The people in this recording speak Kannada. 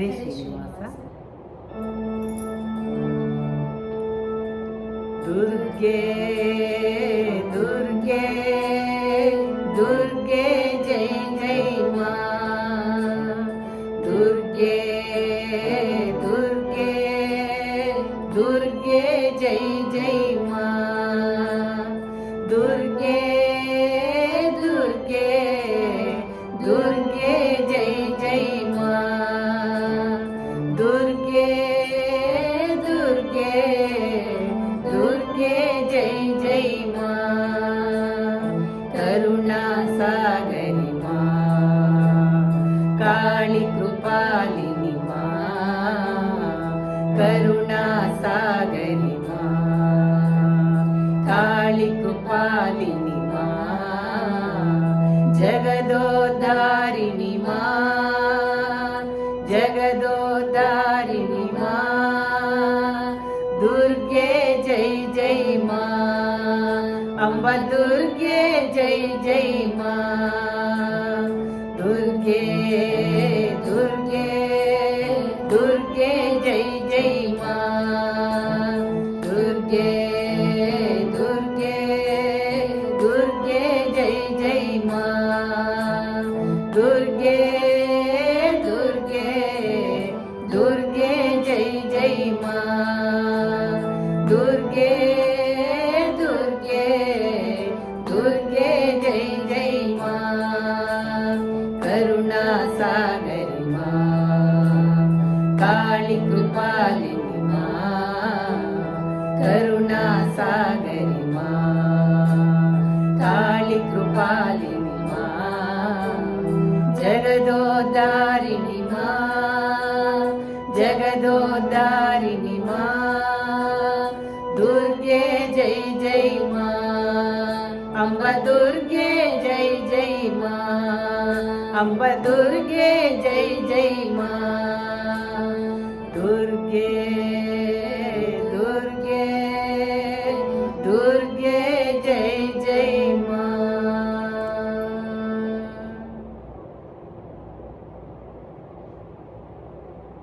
ಹರೇ ಶ್ರೀನಿವಾಸ. ದುರ್ಗೆ ದುರ್ಗೆ ದುರ್ಗೆ ಜೈ ಜೈ ಮಾ. ದುರ್ಗೆ ದುರ್ಗೆ ದುರ್ಗೆ ಜೈ ಜೈ ಮಾ. ದುರ್ಗೆ ದುರ್ಗೆ ದುರ್ಗೆ ಜೈ ಜೈ ಮಾ. ದುರ್ಗೆ ದುರ್ಗೆ ದುರ್ಗೆ ಜೈ ಜೈ ಮಾ. ಕರುಣಾ ಸಾಗರಿ ಮಾ, ಕಾಳಿ ಕೃಪಾಲಿನಿ ಮಾ. ಕರುಣಾ ಸಾಗರಿ ಮಾ, ಕಾಳಿ ಕೃಪಾಲಿನಿ ಮಾ. ಜಗದೋದ್ಧಾರಿಣಿ ಮಾ, ಜಗದೋದ್ಧಾರಿಣಿ ಮಾ. ದುರ್ಗೆ ಜೈ ಜೈ ಮಾ. ಅಂಬ ದುರ್ಗೆ ಜೈ ಜೈ ಮಾ. ದುರ್ಗೆ ದುರ್ಗೆ ದುರ್ಗೆ ಜೈ ಜೈ ಮಾ. ದುರ್ಗೆ ದುರ್ಗೆ ದುರ್ಗೆ ಜೈ ಜೈ ಮಾ. ದುರ್ಗೆ ದುರ್ಗೆ ದುರ್ಗೆ ಜೈ ಜೈ ಮಾ. ದುರ್ಗೆ ದುರ್ಗೆ ದುರ್ಗೆ ಜೈ ಜೈ ಮಾ. ಕರುಣಾ ಸಾಗರಿ ಮಾ, ಕಾಳಿ ಕೃಪಾಲಿನಿ ಮಾ. ಕರುಣಾ ಸಾಗರಿ ಮಾ, ಕಾಳಿ ಕೃಪಾಲಿನಿ ಮಾ. ಜಗದೋದ್ಧಾರಿಣಿ ಮಾ, ಜಗದೋದ್ಧಾರಿಣಿ ಮಾ. ದುರ್ಗೆ ಜೈ ಜೈ ಮಾ. ಅಂಬ ದುರ್ಗೆ ಜೈ ಜೈ ಮಾ. ಅಂಬ ದುರ್ಗೆ ಜೈ ಜೈ ಮಾ.